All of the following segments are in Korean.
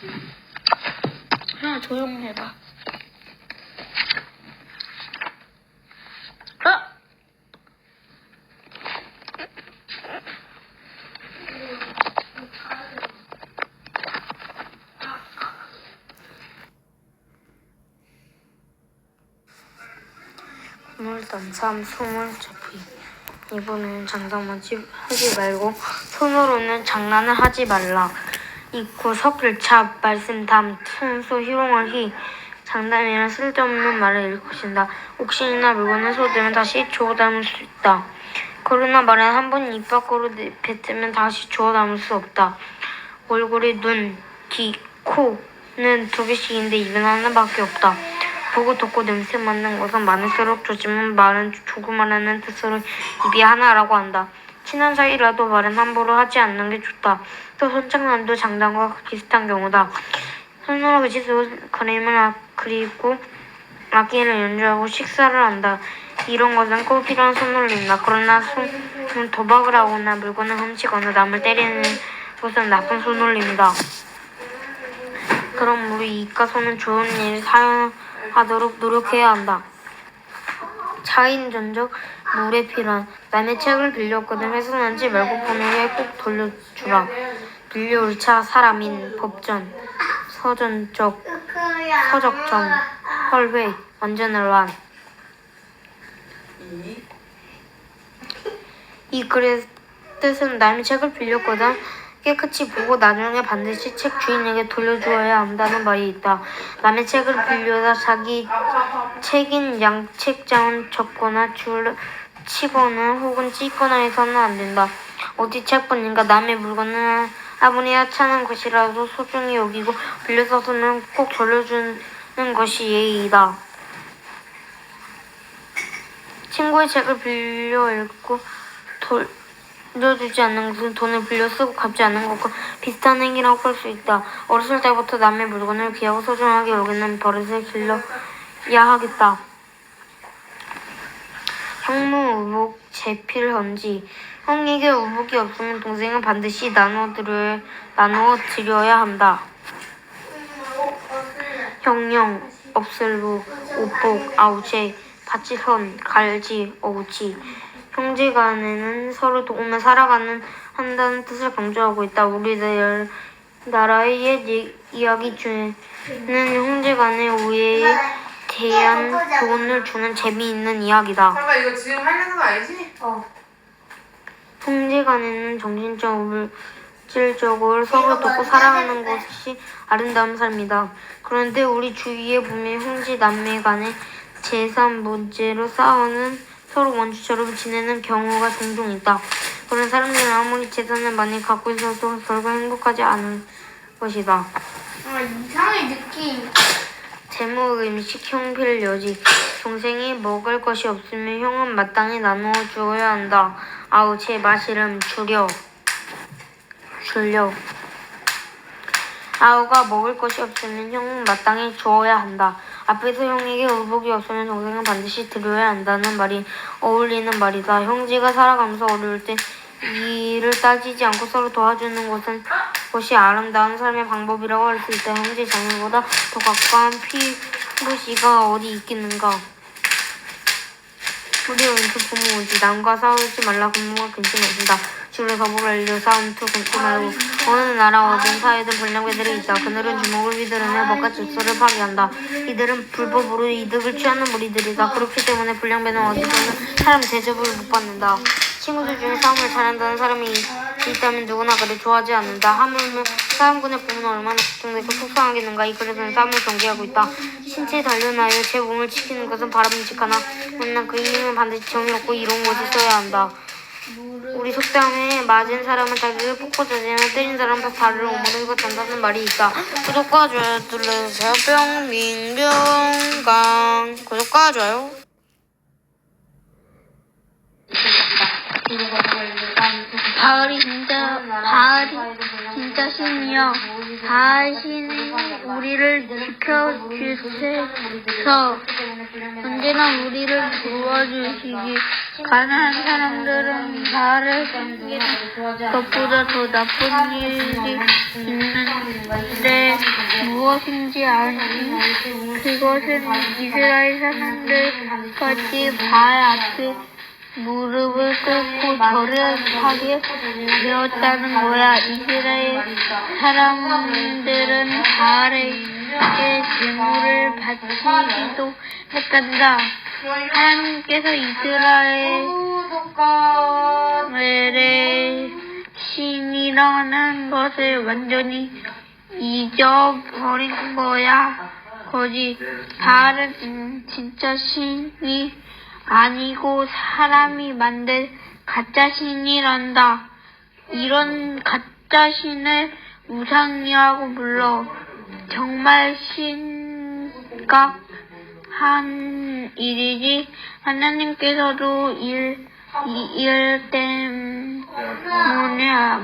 야, 조용해봐. 오늘단 참 숨을 잡히. 이번에는 장난만 하지 말고 손으로는 장난을 하지 말라. 이구 석일차 말씀 담 순수 희롱을 희. 장난이란 쓸데없는 말을 일컫는다. 옥신이나 물건을 쏟으면 다시 주워 담을 수 있다. 그러나 말은 한 번 입 밖으로 뱉으면 다시 주워 담을 수 없다. 얼굴에 눈, 귀, 코는 두 개씩인데 입은 하나밖에 없다. 보고 듣고 냄새 맡는 것은 많을수록 좋지만 말은 조그마라는 뜻으로 입이 하나라고 한다. 친한 사이라도 말은 함부로 하지 않는 게 좋다. 또 손장난도 장난과 비슷한 경우다. 손으로 글씨 쓰고 그림을 그리고 악기를 연주하고 식사를 한다. 이런 것은 꼭 필요한 손놀림이다. 그러나 도박을 하거나 물건을 훔치거나 남을 때리는 것은 나쁜 손놀림이다. 그럼 우리 이과 손은 좋은 일을 사용하도록 노력해야 한다. 차인전적 물에 필요한. 남의 책을 빌렸거든 훼손하지 말고 본 후에 꼭 돌려주라. 빌려올 차 사람인 법전 서적전 헐회 완전을 완. 이 글의 뜻은 남의 책을 빌렸거든 깨끗이 보고 나중에 반드시 책 주인에게 돌려주어야 한다는 말이 있다. 남의 책을 빌려다 자기 책인 양책장은 접거나 치거나 혹은 찢거나 해서는 안 된다. 어디 책뿐인가 남의 물건을 아무리 하찮은 것이라도 소중히 여기고 빌려서는 꼭 돌려주는 것이 예의이다. 친구의 책을 빌려 읽고 돌려주지 않는 것은 돈을 빌려 쓰고 갚지 않는 것과 비슷한 행위라고 할 수 있다. 어렸을 때부터 남의 물건을 귀하고 소중하게 여기는 버릇을 길러야 하겠다. 형무우복 제필헌지. 형에게 우복이 없으면 동생은 반드시 나누어드려야 한다. 형령, 업슬부, 오복, 아우제, 바치선, 갈지, 어우치. 형제간에는 서로 도우며 살아가는 한다는 뜻을 강조하고 있다. 우리나라의 옛 이야기 중에는 형제간의 우애에 대한 교훈을 주는 재미있는 이야기다. 잠깐 이거 지금 하려는 거 알지? 형제간에는 정신적으로 물질적으로 서로 돕고 살아가는 것이 아름다운 삶이다. 그런데 우리 주위에 보면 형제 남매 간에 재산 문제로 싸우는 서로 원주처럼 지내는 경우가 종종 있다. 그런 사람들은 아무리 재산을 많이 갖고 있어도 결국 행복하지 않은 것이다. 이상해 느낌. 제목 음식 형필 여지. 동생이 먹을 것이 없으면 형은 마땅히 나누어 주어야 한다. 아우 제 마시름 줄여. 아우가 먹을 것이 없으면 형은 마땅히 주어야 한다. 앞에서 형에게 의복이 없으면 동생은 반드시 드려야 한다는 말이 어울리는 말이다. 형제가 살아가면서 어려울 때 이를 따지지 않고 서로 도와주는 것이 아름다운 삶의 방법이라고 할 수 있다. 형제 자매보다 더 가까운 피부씨가 어디 있겠는가. 우리 왼쪽 부모 오지. 남과 싸우지 말라. 부모가 근심 없습니다. 주로 더불어 알려 싸움 투 끊지 말고. 어느 나라 어딘 사회든 불량배들이 있다. 그들은 주먹을 휘두르며 법과 질서를 파괴한다. 이들은 불법으로 이득을 취하는 무리들이다. 그렇기 때문에 불량배는 어디서는 사람 대접을 못 받는다. 친구들 중에 싸움을 잘한다는 사람이 있다면 누구나 그를 좋아하지 않는다. 하물며 싸움꾼의 부모는 얼마나 걱정되고 속상하겠는가. 이 글에서는 싸움을 경계하고 있다. 신체에 단련하여 제 몸을 지키는 것은 바람직하나 그러나 그 힘은 반드시 정의롭고 이로운 것이 써야 한다. 우리 속담에 맞은 사람은 자기를 뽑고 자지만 때린 사람은 발을 오므리고 잔다는 말이 있다. 구독과 좋아요 눌러주세요. 뿅민뿅강 구독과 좋아요. 가을이 진짜 신이여. 가을신이 우리를 지켜주셔서 언제나 우리를 도와주시기. 가난한 사람들은 가을을 섬기는 것보다 더 나쁜 일이 있는데 무엇인지 알지? 그것은 이스라엘 사람들까지 발 앞에 무릎을 꿇고 절을 하게 되었다는 거야. 이스라엘 사람들은 바알에게 제물을 바치기도 했단다. 하나님께서 이스라엘의 신이라는 것을 완전히 잊어버린 거야. 거지. 바알은 진짜 신이 아니고 사람이 만든 가짜 신이란다. 이런 가짜 신을 우상이라고 불러. 정말 심각한 일이지. 하나님께서도 일 때문에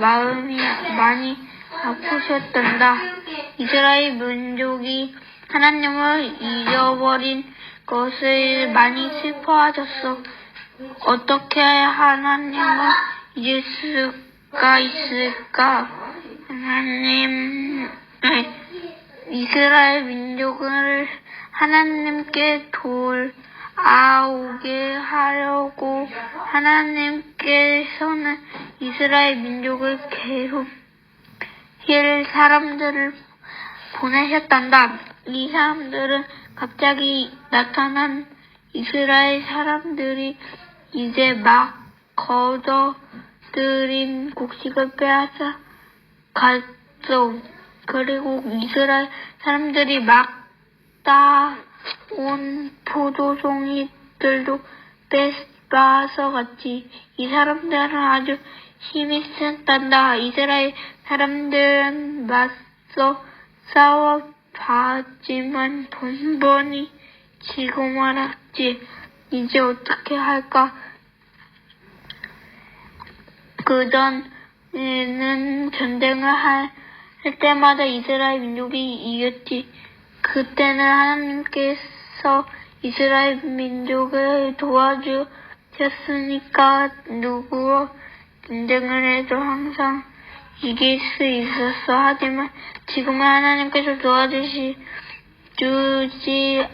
마음이 많이 아프셨단다. 이스라엘 민족이 하나님을 잊어버린 것을 많이 슬퍼하셨어. 어떻게 하나님을 잊을 수가 있을까? 이스라엘 민족을 하나님께 돌아오게 하려고 하나님께서는 이스라엘 민족을 괴롭힐 사람들을 보내셨단다. 이 사람들은 갑자기 나타난 이스라엘 사람들이 이제 막 거둬들인 곡식을 빼앗아 갔어. 그리고 이스라엘 사람들이 막 따온 포도송이들도 빼앗아 갔지. 이 사람들은 아주 힘이 센단다. 이스라엘 사람들은 맞서 싸워봤지만 번번이 지고 말았지. 이제 어떻게 할까? 그전에는 전쟁을 할 때마다 이스라엘 민족이 이겼지. 그때는 하나님께서 이스라엘 민족을 도와주셨으니까 누구와 전쟁을 해도 항상 이길 수 있었어. 하지만 지금은 하나님께서 도와주지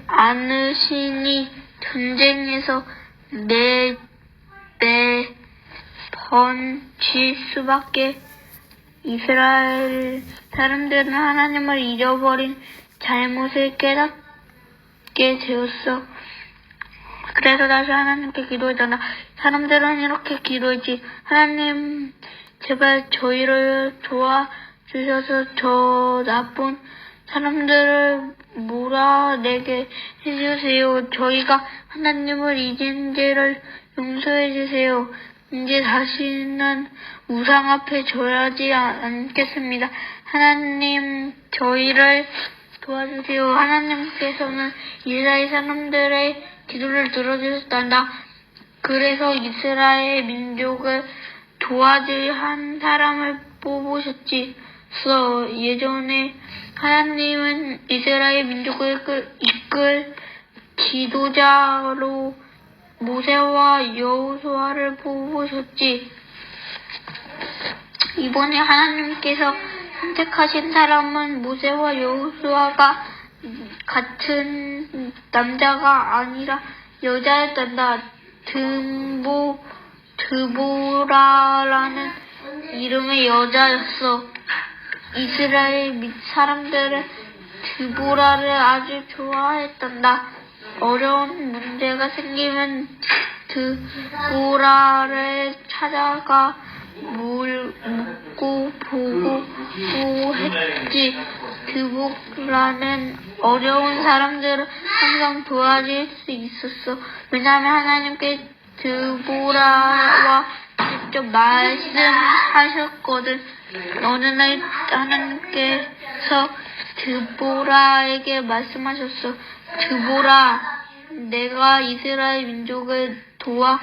않으시니 전쟁에서 매번 질 수밖에. 이스라엘 사람들은 하나님을 잊어버린 잘못을 깨닫게 되었어. 그래서 다시 하나님께 기도했잖아. 사람들은 이렇게 기도했지. 하나님, 제발 저희를 도와주셔서 저 나쁜 사람들을 몰아내게 해주세요. 저희가 하나님을 잊은 죄를 용서해주세요. 이제 다시는 우상 앞에 절하지 않겠습니다. 하나님, 저희를 도와주세요. 하나님께서는 이스라엘 사람들의 기도를 들어주셨단다. 그래서 이스라엘 민족을 도와줄 한 사람을 뽑으셨지. 예전에 하나님은 이스라엘 민족을 이끌 지도자로 모세와 여호수아를 뽑으셨지. 이번에 하나님께서 선택하신 사람은 모세와 여호수아가 같은 남자가 아니라 여자였단다. 드보라라는 이름의 여자였어. 이스라엘 사람들은 드보라를 아주 좋아했단다. 어려운 문제가 생기면 드보라를 찾아가 묻고 보고했지. 드보라는 어려운 사람들을 항상 도와줄 수 있었어. 왜냐하면 하나님께 드보라와 직접 말씀하셨거든. 어느 날 하나님께서 드보라에게 말씀하셨어. 드보라, 내가 이스라엘 민족을 도와줘.